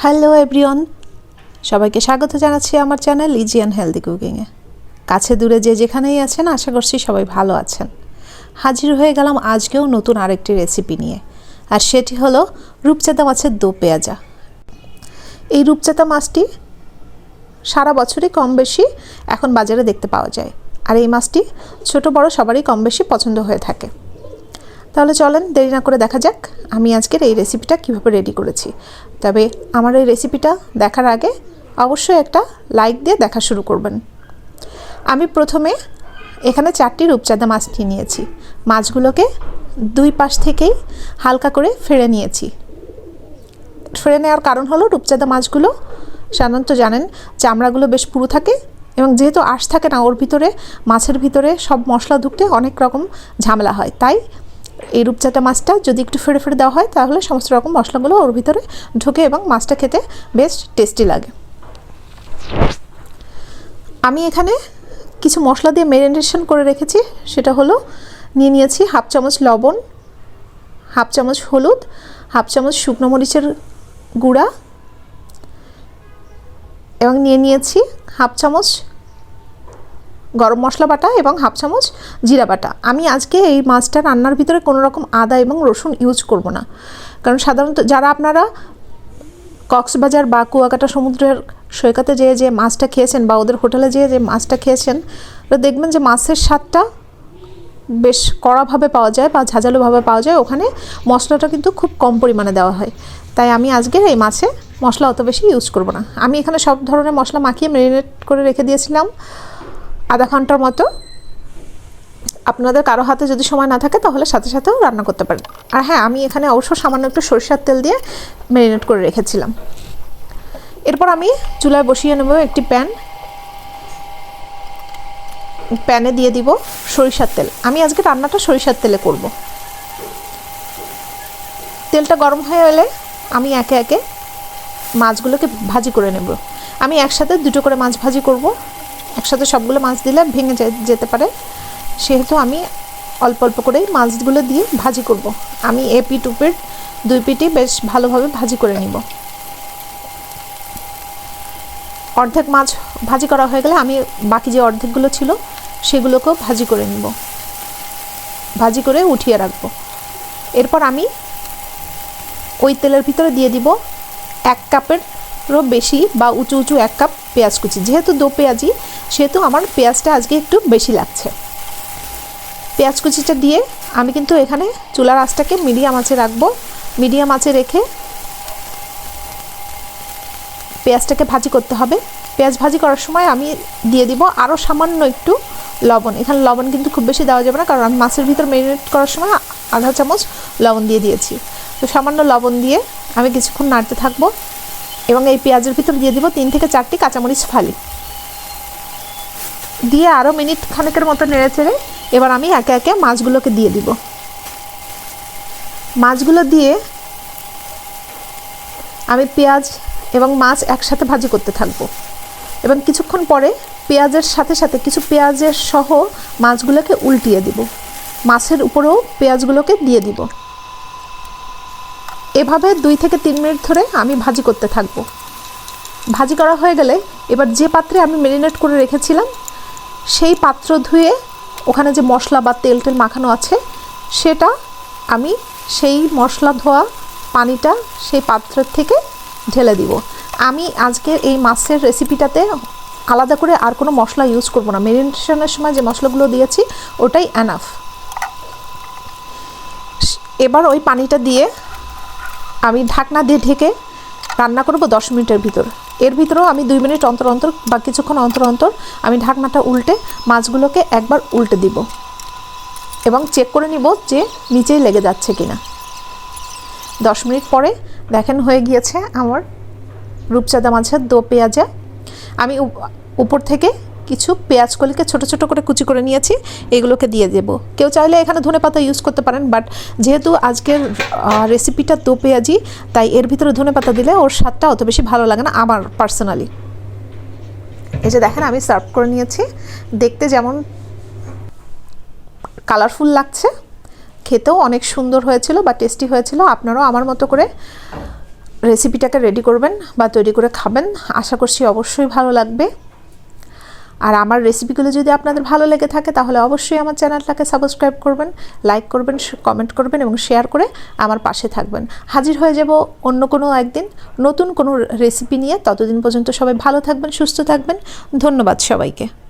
Hello everyone, সবাইকে স্বাগত জানাচ্ছি আমার চ্যানেল ইজি অ্যান্ড হেলদি কুকিংয়ে। কাছে দূরে যে যেখানেই আছেন, আশা করছি সবাই ভালো আছেন। হাজির হয়ে গেলাম আজকেও নতুন আরেকটি রেসিপি নিয়ে, আর সেটি হলো রূপচাঁদা মাছের দো পেঁয়াজা। এই রূপচাঁদা মাছটি সারা বছরই কম বেশি এখন বাজারে দেখতে পাওয়া যায়, আর এই মাছটি ছোট বড় সবারই কম বেশি পছন্দ হয়ে থাকে। তাহলে চলেন দেরি না করে দেখা যাক আমি আজকের এই রেসিপিটা কীভাবে রেডি করেছি। তবে আমার এই রেসিপিটা দেখার আগে অবশ্যই একটা লাইক দিয়ে দেখা শুরু করবেন। আমি প্রথমে এখানে 4টি রূপচাঁদা মাছ নিয়েছি। মাছগুলোকে দুই পাশ থেকেই হালকা করে ফেড়ে নিয়েছি। ফেড়ে নেওয়ার কারণ হলো রূপচাঁদা মাছগুলো সাধারণত জানেন চামড়াগুলো বেশ পুরু থাকে, এবং যেহেতু আঁশ থাকে না ওর ভিতরে, মাছের ভিতরে সব মশলা ঢুকতে অনেক রকম ঝামেলা হয়। তাই এই রূপচাঁদা মাছটা যদি একটু ফেড়ে ফেড়ে দেওয়া হয় তাহলে সমস্ত রকম মশলাগুলো ওর ভিতরে ঢোকে এবং মাছটা খেতে বেশ টেস্টি লাগে। আমি এখানে কিছু মশলা দিয়ে ম্যারিনেশন করে রেখেছি। সেটা হলো নিয়েছি হাফ চামচ লবণ, হাফ চামচ হলুদ, হাফ চামচ শুকনো মরিচের গুঁড়া, এবং নিয়েছি হাফ চামচ গরম মশলা বাটা এবং হাফ চামচ জিরা বাটা। আমি আজকে এই মাছটা রান্নার ভিতরে কোনো রকম আদা এবং রসুন ইউজ করব না, কারণ সাধারণত যারা আপনারা কক্সবাজার বা কুয়াকাটা সমুদ্রের সৈকতে যেয়ে যে মাছটা খেয়েছেন বা ওদের হোটেলে যেয়ে যে মাছটা খেয়েছেন, দেখবেন যে মাছের স্বাদটা বেশ কড়াভাবে পাওয়া যায় বা ঝাঁঝালোভাবে পাওয়া যায়। ওখানে মশলাটা কিন্তু খুব কম পরিমাণে দেওয়া হয়। তাই আমি আজকের এই মাছে মশলা অত বেশি ইউজ করব না। আমি এখানে সব ধরনের মশলা মাখিয়ে ম্যারিনেট করে রেখে দিয়েছিলাম আধা ঘন্টার মতো। আপনাদের কারো হাতে যদি সময় না থাকে তাহলে সাথে সাথেও রান্না করতে পারেন। আর হ্যাঁ, আমি এখানে অবশ্য সামান্য একটু সরিষার তেল দিয়ে ম্যারিনেট করে রেখেছিলাম। এরপর আমি চুলায় বসিয়ে নেব একটি প্যানে দিয়ে দিব সরিষার তেল। আমি আজকে রান্নাটা সরিষার তেলে করব। তেলটা গরম হয়ে এলে আমি একে একে মাছগুলোকে ভাজি করে নেব। আমি একসাথে দুটো করে মাছ ভাজি করব। একসাথে সবগুলো মাছ দিলে ভেঙে যেতে পারে, সেহেতু আমি অল্প অল্প করেই মাছগুলো দিয়ে ভাজি করব। আমি এপিট উপিট দুই পিঠই বেশ ভালোভাবে ভাজি করে নিব। অর্ধেক মাছ ভাজি করা হয়ে গেলে আমি বাকি যে অর্ধেকগুলো ছিল সেগুলোকেও ভাজি করে নিব, ভাজি করে উঠিয়ে রাখব। এরপর আমি ওই তেলের ভিতরে দিয়ে দিব 1 কাপেরও বেশি বা উঁচু উঁচু 1 কাপ পেঁয়াজ কুচি। যেহেতু দো পেঁয়াজি, সেহেতু আমার পেঁয়াজটা আজকে একটু বেশি লাগছে। পেঁয়াজ কুচিটা দিয়ে আমি কিন্তু এখানে চুলার আঁচটাকে মিডিয়াম আঁচে রাখবো। মিডিয়াম আঁচে রেখে পেঁয়াজটাকে ভাজি করতে হবে। পেঁয়াজ ভাজি করার সময় আমি দিয়ে দিব আরও সামান্য একটু লবণ। এখানে লবণ কিন্তু খুব বেশি দেওয়া যাবে না, কারণ আমি মাছের ভিতর ম্যারিনেট করার সময় আধা চামচ লবণ দিয়ে দিয়েছি। তো সামান্য লবণ দিয়ে আমি কিছুক্ষণ নাড়তে থাকবো, এবং এই পেঁয়াজের ভিতর দিয়ে দিব 3 থেকে 4টি কাঁচামরিচ ফালি দিয়ে আরও মিনিট খানেকের মতো নেড়ে চেড়ে এবার আমি একে একে মাছগুলোকে দিয়ে দিব। মাছগুলো দিয়ে আমি পেঁয়াজ এবং মাছ একসাথে ভাজি করতে থাকবো, এবং কিছুক্ষণ পরে পেঁয়াজের সাথে সাথে কিছু পেঁয়াজের সহ মাছগুলোকে উল্টিয়ে দিব। মাছের উপরেও পেঁয়াজগুলোকে দিয়ে দিব। এভাবে 2 থেকে 3 মিনিট ধরে আমি ভাজি করতে থাকবো। ভাজি করা হয়ে গেলে এবার যে পাত্রে আমি ম্যারিনেট করে রেখেছিলাম সেই পাত্র ধুয়ে ওখানে যে মশলা বা তেল মাখানো আছে সেটা আমি সেই মশলা ধোয়া পানিটা সেই পাত্রের থেকে ঢেলে দিব। আমি আজকে এই মাছের রেসিপিটাতে আলাদা করে আর কোনো মশলা ইউজ করব না। ম্যারিনেশনের সময় যে মশলাগুলো দিয়েছি ওটাই এনাফ। এবার ওই পানিটা দিয়ে আমি ঢাকনা দিয়ে ঢেকে রান্না করব 10 মিনিটের ভিতর। এর ভিতরেও আমি 2 মিনিট অন্তর অন্তর বা কিছুক্ষণ অন্তর অন্তর আমি ঢাকনাটা উল্টে মাছগুলোকে একবার উল্টে দিব এবং চেক করে নিব যে নিচেই লেগে যাচ্ছে কিনা। 10 মিনিট পরে দেখেন হয়ে গিয়েছে আমার রূপচাঁদা মাছের দো পেঁয়াজা। আমি উপর থেকে কিছু পেঁয়াজ কলিকে ছোট ছোট করে কুচি করে নিয়েছি, এগুলোকে দিয়ে দেব। কেউ চাইলে এখানে ধনেপাতা ইউজ করতে পারেন, বাট যেহেতু আজকের রেসিপিটা দো পেঁয়াজি, তাই এর ভিতরে ধনেপাতা দিলে ওর স্বাদটা অত বেশি ভালো লাগে না আমার পার্সোনালি। এই যে দেখেন আমি সার্ভ করে নিয়েছি। দেখতে যেমন কালারফুল লাগছে, খেতেও অনেক সুন্দর হয়েছিল বা টেস্টি হয়েছিল। আপনারাও আমার মতো করে রেসিপিটাকে রেডি করবেন বা তৈরি করে খাবেন। আশা করছি অবশ্যই ভালো লাগবে। আর আমার রেসিপিগুলো যদি আপনাদের ভালো লেগে থাকে তাহলে অবশ্যই আমার চ্যানেলটাকে সাবস্ক্রাইব করবেন, লাইক করবেন, কমেন্ট করবেন এবং শেয়ার করে আমার পাশে থাকবেন। হাজির হয়ে যাব অন্য কোনো একদিন নতুন কোনো রেসিপি নিয়ে। ততদিন পর্যন্ত সবাই ভালো থাকবেন, সুস্থ থাকবেন। ধন্যবাদ সবাইকে।